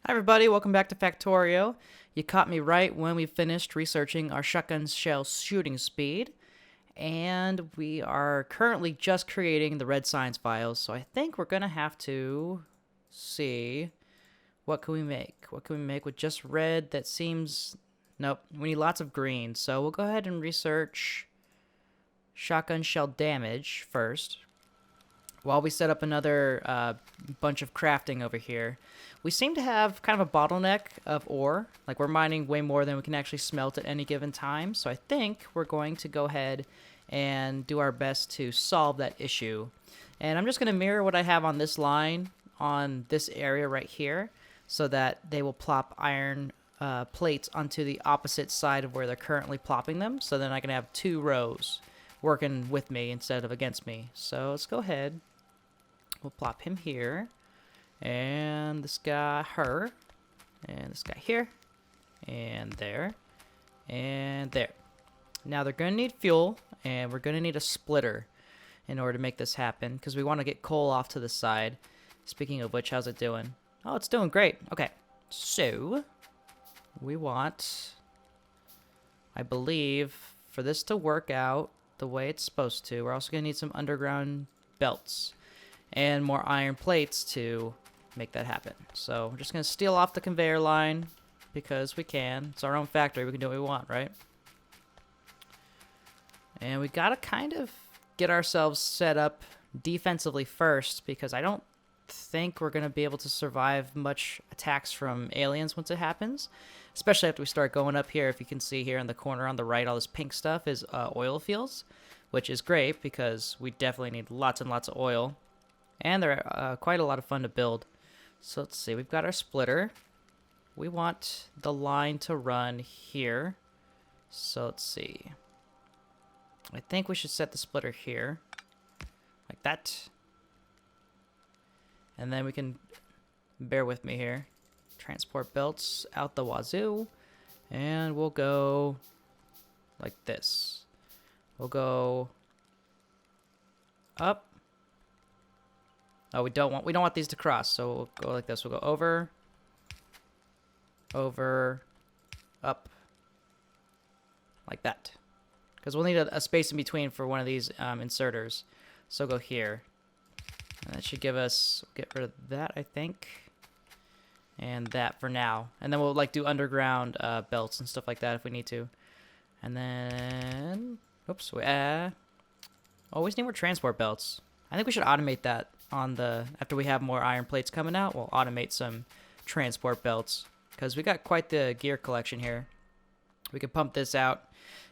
Hi everybody, welcome back to Factorio. You caught me right when we finished researching our shotgun shell shooting speed, and we are currently just creating the red science files, so I think we're gonna have to see what can we make. What can we make with just red that seems... Nope, we need lots of green, so we'll go ahead and research shotgun shell damage first while we set up another bunch of crafting over here. We seem to have kind of a bottleneck of ore. Like, we're mining way more than we can actually smelt at any given time. So I think we're going to go ahead and do our best to solve that issue. And I'm just going to mirror what I have on this line on this area right here, so that they will plop iron plates onto the opposite side of where they're currently plopping them. So then I can have two rows working with me instead of against me. So let's go ahead. We'll plop him here. And this guy, her. And this guy here. And there. And there. Now they're going to need fuel. And we're going to need a splitter in order to make this happen, because we want to get coal off to the side. Speaking of which, how's it doing? Oh, it's doing great. Okay. So, we want, I believe, for this to work out the way it's supposed to, we're also going to need some underground belts and more iron plates to make that happen. So we're just going to steal off the conveyor line because we can. It's our own factory. We can do what we want, right? And we got to kind of get ourselves set up defensively first, because I don't think we're going to be able to survive much attacks from aliens once it happens. Especially after we start going up here. If you can see here in the corner on the right, all this pink stuff is oil fields, which is great because we definitely need lots and lots of oil. And they're quite a lot of fun to build. So let's see, we've got our splitter. We want the line to run here. So let's see. I think we should set the splitter here. Like that. And then we can, bear with me here, transport belts out the wazoo. And we'll go like this. We'll go up. Oh, we don't want these to cross, so we'll go like this. We'll go over, over, up, like that. Because we'll need a space in between for one of these inserters. So go here. And that should give us, get rid of that, I think. And that for now. And then we'll like do underground belts and stuff like that if we need to. And then, oops, we always need more transport belts. I think we should automate that on the, after we have more iron plates coming out, we'll automate some transport belts, because we got quite the gear collection here. We could pump this out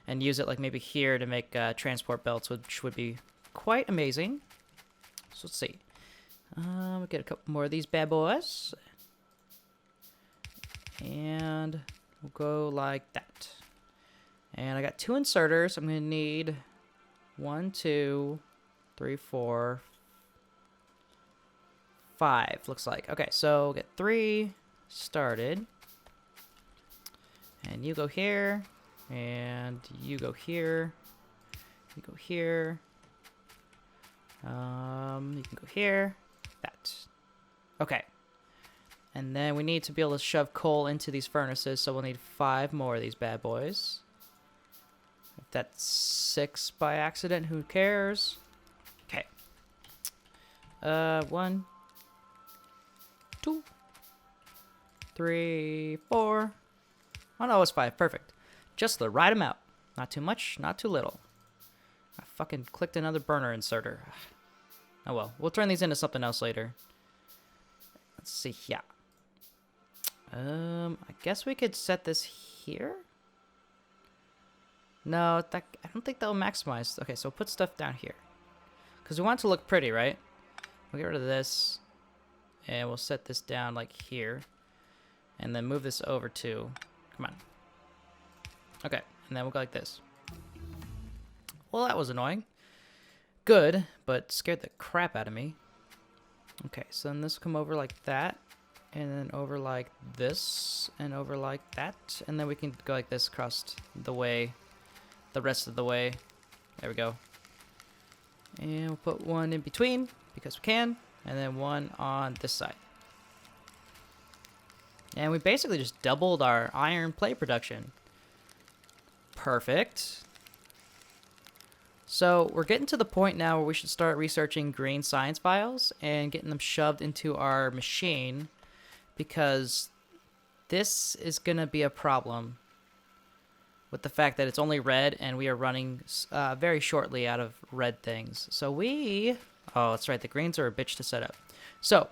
and use it like maybe here to make transport belts, which would be quite amazing. So let's see. We'll get a couple more of these bad boys. And we'll go like that. And I got two inserters. I'm going to need 1, 2, 3, 4, 5, looks like. Okay, so we'll get 3 started. And you go here. And you go here. You go here. You can go here. That. Okay. And then we need to be able to shove coal into these furnaces, so we'll need 5 more of these bad boys. If that's 6 by accident, who cares? Okay. 1, 2, 3, 4. Oh no, it's 5. Perfect. Just the right amount. Not too much, not too little. I fucking clicked another burner inserter. Oh well, we'll turn these into something else later. Let's see, yeah. I guess we could set this here? No, I don't think that'll maximize. Okay, so we'll put stuff down here. Because we want it to look pretty, right? We'll get rid of this. And we'll set this down like here. And then move this over to... Come on. Okay, and then we'll go like this. Well, that was annoying. Good, but scared the crap out of me. Okay, so then this will come over like that. And then over like this. And over like that. And then we can go like this across the way. The rest of the way. There we go. And we'll put one in between because we can. And then one on this side. And we basically just doubled our iron plate production. Perfect. So we're getting to the point now where we should start researching green science files and getting them shoved into our machine, because this is going to be a problem with the fact that it's only red and we are running very shortly out of red things. So oh, that's right, the greens are a bitch to set up. So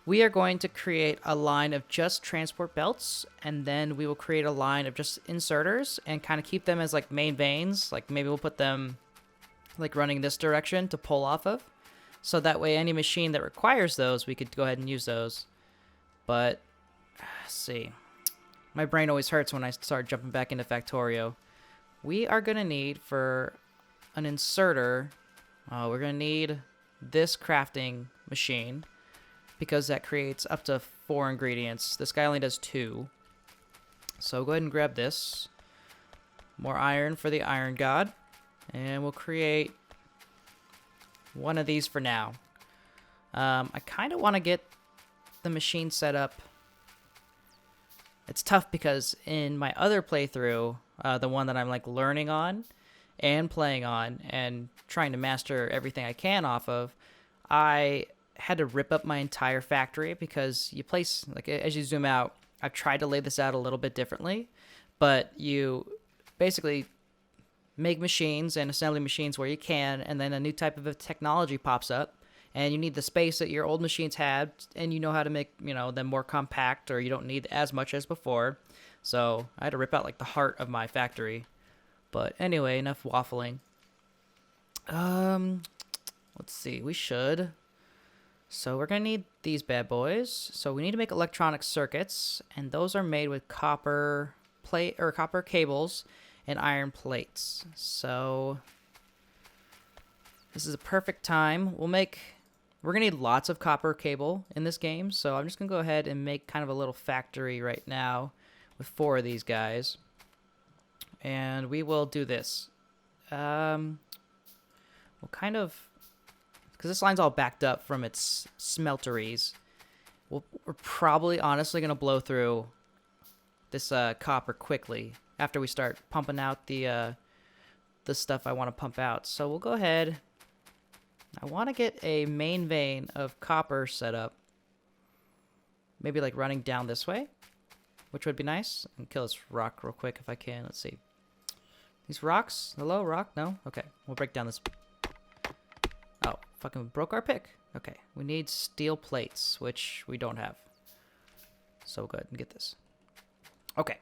we are going to create a line of just transport belts, and then we will create a line of just inserters and kind of keep them as like main veins. Like maybe we'll put them like running this direction to pull off of. So that way any machine that requires those, we could go ahead and use those. But, let's see. My brain always hurts when I start jumping back into Factorio. We are going to need, for an inserter, we're going to need this crafting machine, because that creates up to 4 ingredients. This guy only does 2. So go ahead and grab this. More iron for the iron god. And we'll create one of these for now. I kind of want to get the machine set up. It's tough because in my other playthrough, the one that I'm like learning on and playing on and trying to master everything I can off of, I had to rip up my entire factory because you place, like as you zoom out, I've tried to lay this out a little bit differently, but you basically make machines and assembly machines where you can, and then a new type of a technology pops up, and you need the space that your old machines had, and you know how to make, them more compact, or you don't need as much as before. So I had to rip out like the heart of my factory. But anyway, enough waffling. Let's see, so we're gonna need these bad boys. So we need to make electronic circuits, and those are made with copper plate or copper cables and iron plates. So this is a perfect time. We're gonna need lots of copper cable in this game, so I'm just gonna go ahead and make kind of a little factory right now with 4 of these guys, and we will do this. We'll kind of, because this line's all backed up from its smelteries, we're probably honestly gonna blow through this copper quickly after we start pumping out the stuff I want to pump out. So we'll go ahead. I want to get a main vein of copper set up. Maybe like running down this way, which would be nice. And kill this rock real quick if I can. Let's see. These rocks? Hello, rock? No? Okay. We'll break down this. Oh, fucking broke our pick. Okay. We need steel plates, which we don't have. So go ahead and get this. Okay.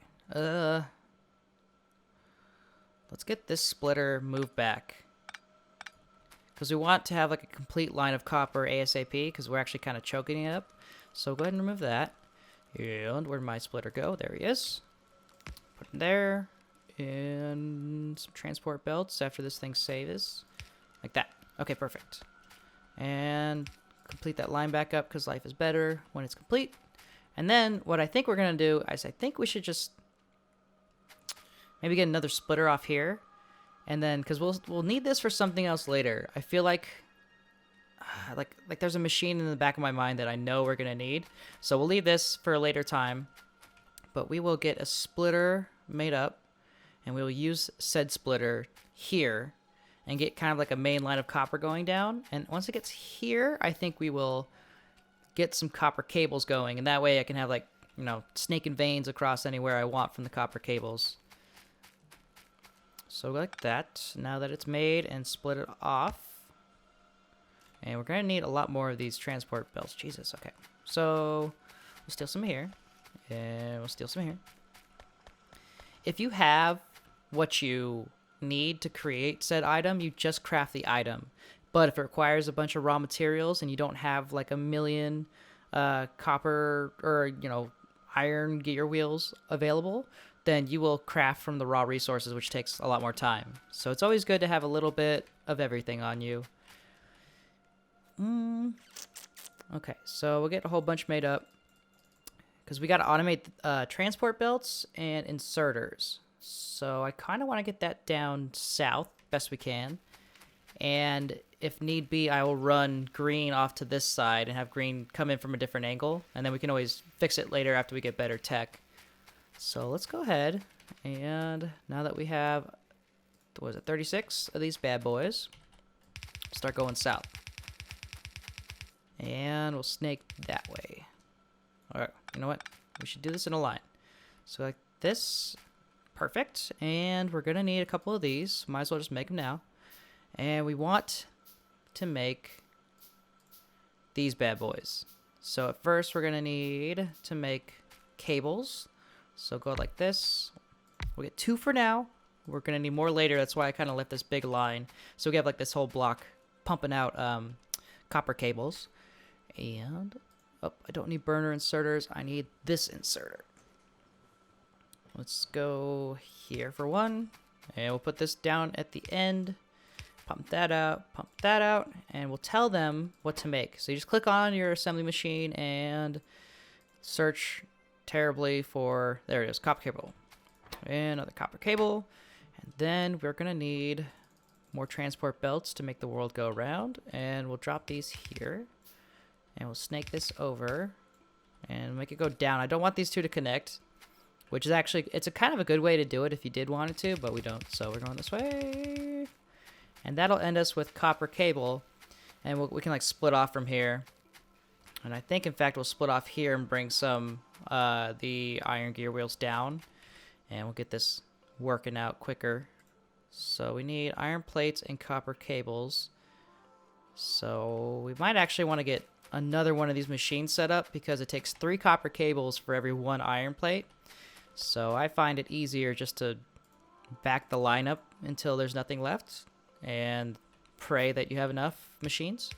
Let's get this splitter moved back, because we want to have like a complete line of copper ASAP, because we're actually kind of choking it up. So go ahead and remove that. And where'd my splitter go? There he is. Put him there. And some transport belts after this thing saves. Like that. Okay, perfect. And complete that line back up, because life is better when it's complete. And then what I think we're going to do is I think we should just maybe get another splitter off here, and then because we'll need this for something else later. I feel like there's a machine in the back of my mind that I know we're gonna need, so we'll leave this for a later time. But we will get a splitter made up, and we will use said splitter here and get kind of like a main line of copper going down. And once it gets here, I think we will get some copper cables going, and that way I can have like snake and veins across anywhere I want from the copper cables. So like that, now that it's made, and split it off. And we're going to need a lot more of these transport belts. Jesus, okay. So we'll steal some here, and we'll steal some here. If you have what you need to create said item, you just craft the item. But if it requires a bunch of raw materials and you don't have like a million copper or, iron gear wheels available, then you will craft from the raw resources, which takes a lot more time. So it's always good to have a little bit of everything on you. Okay, so we'll get a whole bunch made up, because we got to automate transport belts and inserters. So I kind of want to get that down south best we can. And if need be, I will run green off to this side and have green come in from a different angle. And then we can always fix it later after we get better tech. So let's go ahead. And now that we have, what was it, 36 of these bad boys, start going south. And we'll snake that way. All right, you know what? We should do this in a line. So like this, perfect. And we're gonna need a couple of these. Might as well just make them now. And we want to make these bad boys. So at first we're gonna need to make cables. So go like this. We'll get 2 for now. We're gonna need more later. That's why I kind of left this big line. So we have like this whole block pumping out copper cables. And oh, I don't need burner inserters. I need this inserter. Let's go here for 1. And we'll put this down at the end. Pump that out, and we'll tell them what to make. So you just click on your assembly machine and search terribly for, there it is, copper cable. And another copper cable. And then we're gonna need more transport belts to make the world go around. And we'll drop these here. And we'll snake this over and make it go down. I don't want these two to connect, which is actually, it's a kind of a good way to do it if you did want it to, but we don't. So we're going this way. And that'll end us with copper cable. And we can like split off from here. And I think, in fact, we'll split off here and bring some, the iron gear wheels down. And we'll get this working out quicker. So we need iron plates and copper cables. So we might actually want to get another one of these machines set up because it takes 3 copper cables for every 1 iron plate. So I find it easier just to back the line up until there's nothing left and pray that you have enough machines.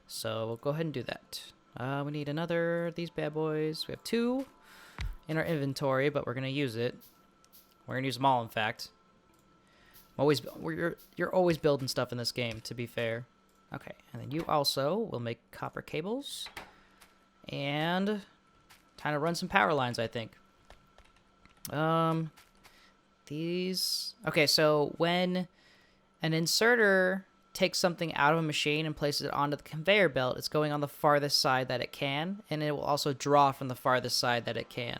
So we'll go ahead and do that. We need another of these bad boys. We have 2 in our inventory, but we're going to use it. We're going to use them all, in fact. You're always building stuff in this game, to be fair. Okay, and then you also will make copper cables. And time to run some power lines, I think. These... Okay, so when an inserter takes something out of a machine and places it onto the conveyor belt, it's going on the farthest side that it can, and it will also draw from the farthest side that it can.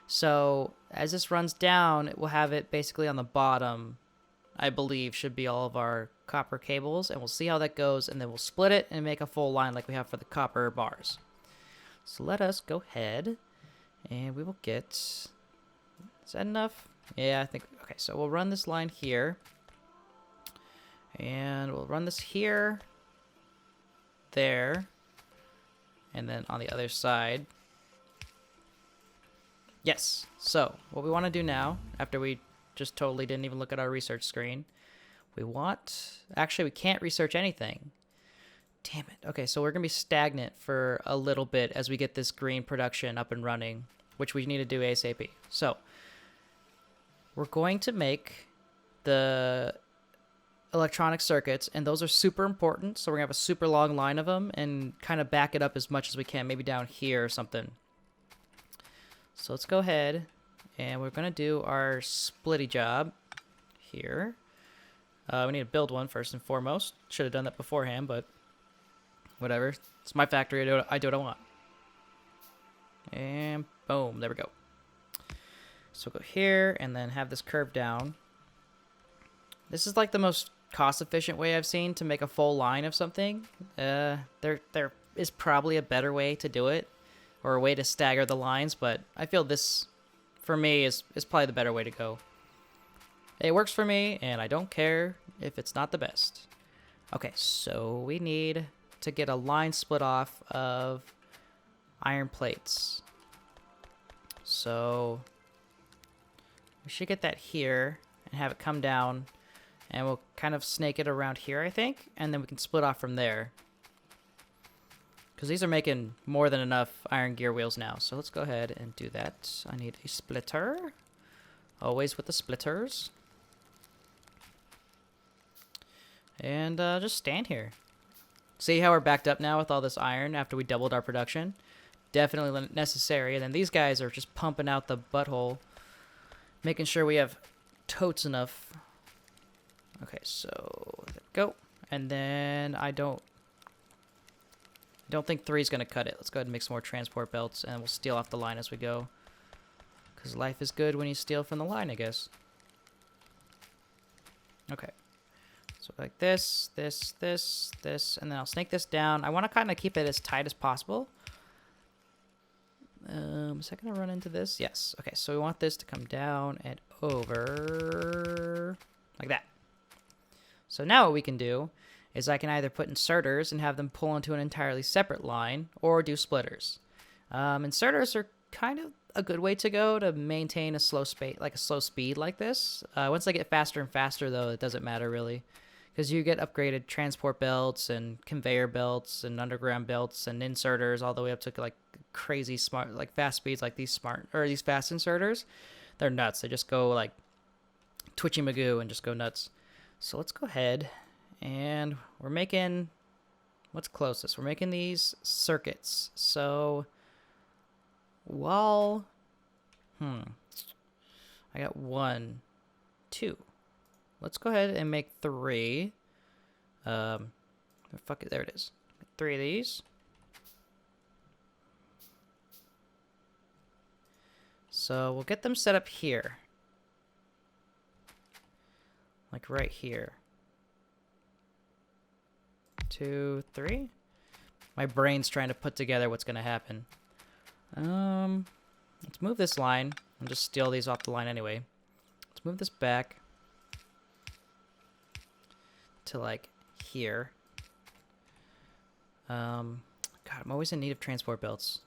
So as this runs down, it will have it basically on the bottom, I believe, should be all of our copper cables, and we'll see how that goes, and then we'll split it and make a full line like we have for the copper bars. So let us go ahead, and we will get... Is that enough? Yeah, I think... Okay, so we'll run this line here. And we'll run this here. There. And then on the other side. Yes. So, what we want to do now, after we just totally didn't even look at our research screen, we want... Actually, we can't research anything. Damn it. Okay, so we're going to be stagnant for a little bit as we get this green production up and running, which we need to do ASAP. So, we're going to make the electronic circuits, and those are super important, so we're going to have a super long line of them and kind of back it up as much as we can, maybe down here or something. So let's go ahead, and we're going to do our splitty job here. We need to build one first and foremost. Should have done that beforehand, but whatever. It's my factory. I do what I want. And boom, there we go. So go here and then have this curve down. This is like the most cost-efficient way I've seen to make a full line of something. There is probably a better way to do it, or a way to stagger the lines, but I feel this, for me, is probably the better way to go. It works for me, and I don't care if it's not the best. Okay, so we need to get a line split off of iron plates. So we should get that here and have it come down, and we'll kind of snake it around here, I think, and then we can split off from there. Because these are making more than enough iron gear wheels now, so let's go ahead and do that. I need a splitter. Always with the splitters. And just stand here. See how we're backed up now with all this iron after we doubled our production? Definitely necessary. And then these guys are just pumping out the butthole, making sure we have totes enough Okay, so there we go. And then I don't think 3 is going to cut it. Let's go ahead and make some more transport belts, and we'll steal off the line as we go. Because life is good when you steal from the line, I guess. Okay. So like this, this, this, this, and then I'll snake this down. I want to kind of keep it as tight as possible. Is that going to run into this? Yes. Okay, so we want this to come down and over like that. So now what we can do is I can either put inserters and have them pull into an entirely separate line, or do splitters. Inserters are kind of a good way to go to maintain a slow speed like this. Once I get faster and faster, though, it doesn't matter really, because you get upgraded transport belts and conveyor belts and underground belts and inserters all the way up to like crazy smart, like fast speeds, like these fast inserters. They're nuts. They just go like twitchy magoo and just go nuts. So let's go ahead, and we're making, what's closest? We're making these circuits. So while, I got 1, 2. Let's go ahead and make 3. Fuck it, there it is. 3 of these. So we'll get them set up here. Like right here. 2, 3. My brain's trying to put together what's gonna happen. Let's move this line. I'll just steal these off the line anyway. Let's move this back to like here. God, I'm always in need of transport belts.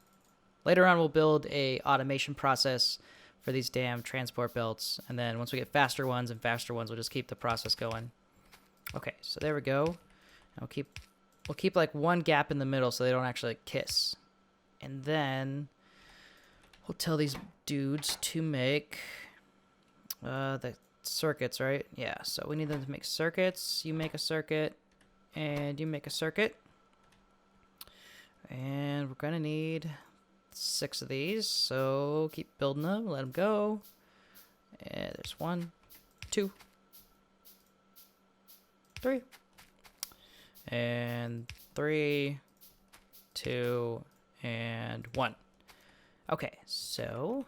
Later on, we'll build a automation process for these damn transport belts, and then once we get faster ones, we'll just keep the process going. Okay, so there we go. And we'll keep like one gap in the middle so they don't actually kiss. And then we'll tell these dudes to make the circuits, right? Yeah, so we need them to make circuits. You make a circuit, and you make a circuit. And we're gonna need 6 of these, so keep building them, let them go. And there's 1, 2, 3. And 3, 2, and 1. Okay, so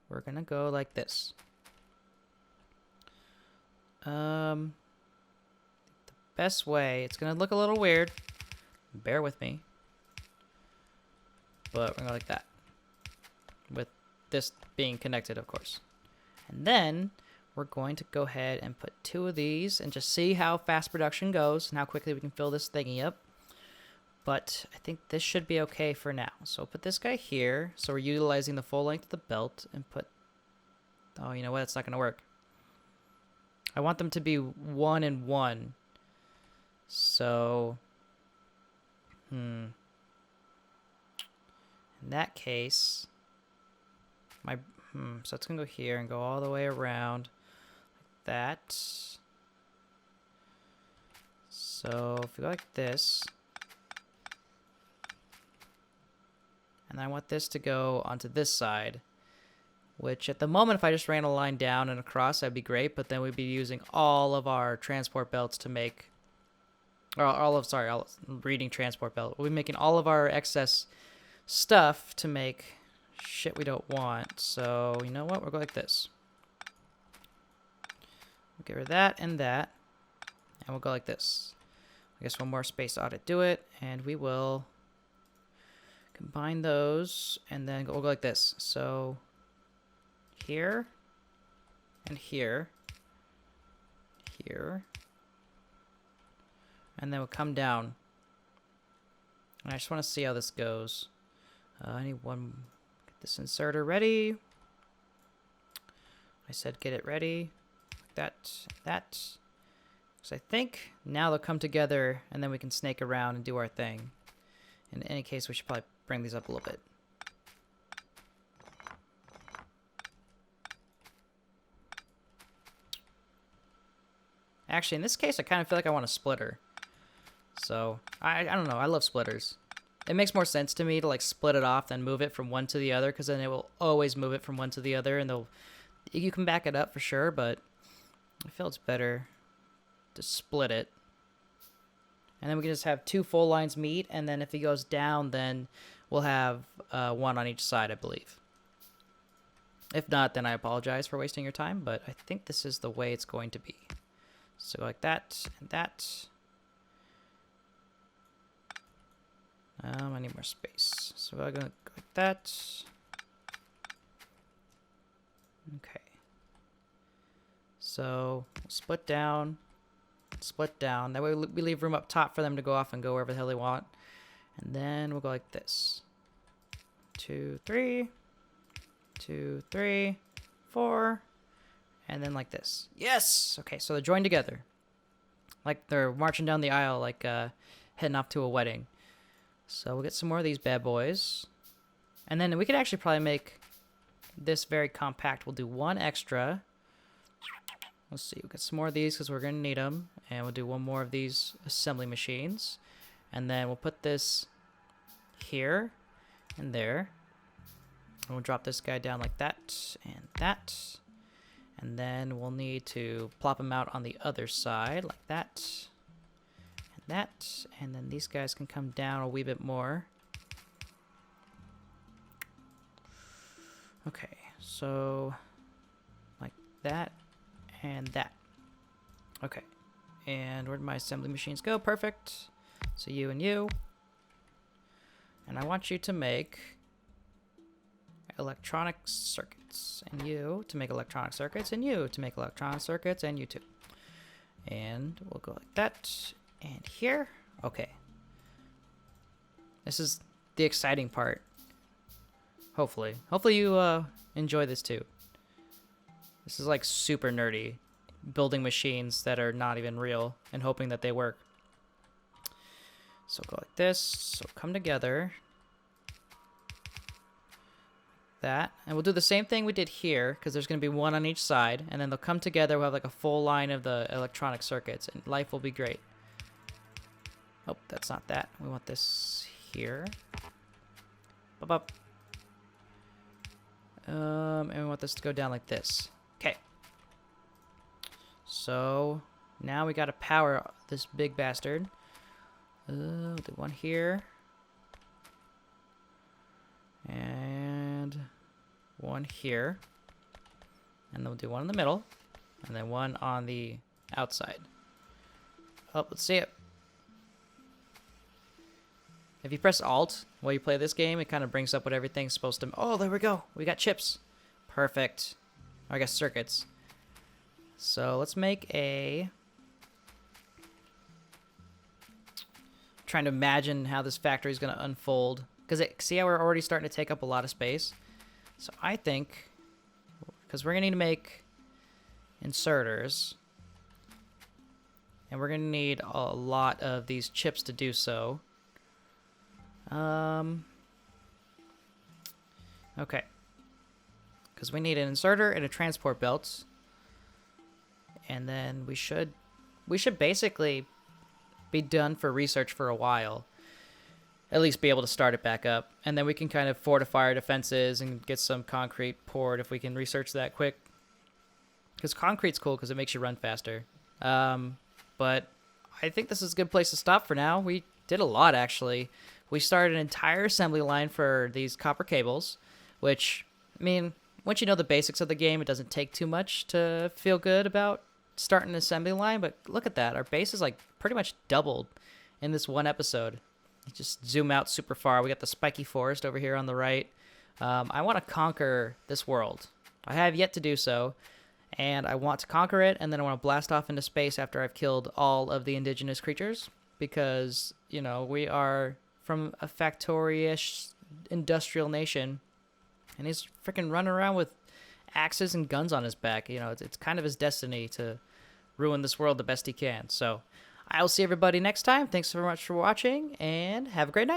we're gonna go like this. The best way, it's gonna look a little weird, bear with me, but we're gonna go like that, with this being connected, of course. And then we're going to go ahead and put 2 of these and just see how fast production goes and how quickly we can fill this thingy up. But I think this should be okay for now. So we'll put this guy here. So we're utilizing the full length of the belt and put... Oh, you know what? It's not going to work. I want them to be 1 and 1. So... In that case... So it's going to go here and go all the way around. Like that. So if we go like this... And I want this to go onto this side, which at the moment, if I just ran a line down and across, that'd be great. But then we'd be using all of our transport belts to make, or reading transport belt. We'll be making all of our excess stuff to make shit we don't want. So you know what? We'll go like this. We'll get rid of that, and we'll go like this. I guess one more space ought to do it, and we will combine those, and then we'll go like this. So here and here, and then we'll come down. And I just want to see how this goes. I need one. Get this inserter ready. I said get it ready. That. So I think now they'll come together, and then we can snake around and do our thing. In any case, we should probably bring these up a little bit. Actually, in this case, I kind of feel like I want a splitter. So, I don't know. I love splitters. It makes more sense to me to like split it off than move it from one to the other, because then it will always move it from one to the other, and you can back it up for sure, but I feel it's better to split it. And then we can just have 2 full lines meet, and then if he goes down, then we'll have 1 on each side, I believe. If not, then I apologize for wasting your time, but I think this is the way it's going to be. So like that and that. I need more space. So I'm going to go like that. Okay. So split down. Split down. That way we leave room up top for them to go off and go wherever the hell they want. And then we'll go like this. 2, 3. 2, 3, 4. And then like this. Yes! Okay, so they're joined together. Like they're marching down the aisle, like heading off to a wedding. So we'll get some more of these bad boys. And then we could actually probably make this very compact. We'll do 1 extra. Let's see, we'll get some more of these because we're going to need them. And we'll do 1 more of these assembly machines. And then we'll put this here and there. And we'll drop this guy down like that and that. And then we'll need to plop him out on the other side like that and that. And then these guys can come down a wee bit more. Okay, so like that and that. Okay, and where'd my assembly machines go? Perfect. So you and you. And I want you to make electronic circuits, and you to make electronic circuits, and you to make electronic circuits, and you too. And we'll go like that, and here. Okay. This is the exciting part. Hopefully. Hopefully you enjoy this too. This is like super nerdy. Building machines that are not even real and hoping that they work. So go like this. So come together. That. And we'll do the same thing we did here because there's going to be 1 on each side. And then they'll come together. We'll have like a full line of the electronic circuits. And life will be great. Oh, that's not that. We want this here. Up. And we want this to go down like this. Okay. So now we got to power this big bastard. We'll do 1 here. And 1 here. And then we'll do 1 in the middle. And then 1 on the outside. Oh, let's see it. If you press Alt while you play this game, it kind of brings up what everything's supposed to... Oh, there we go. We got chips. Perfect. Or I guess circuits. So let's make a... Trying to imagine how this factory is going to unfold. Because see how we're already starting to take up a lot of space? So I think... Because we're going to need to make inserters. And we're going to need a lot of these chips to do so. Okay. Because we need an inserter and a transport belt. And then we should basically be done for research for a while. At least be able to start it back up. And then we can kind of fortify our defenses and get some concrete poured if we can research that quick. Because concrete's cool because it makes you run faster. But I think this is a good place to stop for now. We did a lot, actually. We started an entire assembly line for these copper cables, which, I mean, once you know the basics of the game, it doesn't take too much to feel good about starting an assembly line. But look at that. Our base is like pretty much doubled in this one episode. You just zoom out super far. We got the spiky forest over here on the right. I want to conquer this world. I have yet to do so. And I want to conquer it, and then I want to blast off into space after I've killed all of the indigenous creatures. Because, you know, we are from a Factorio-ish industrial nation. And he's freaking running around with axes and guns on his back. You know, it's kind of his destiny to ruin this world the best he can. So, I'll see everybody next time. Thanks so much for watching, and have a great night.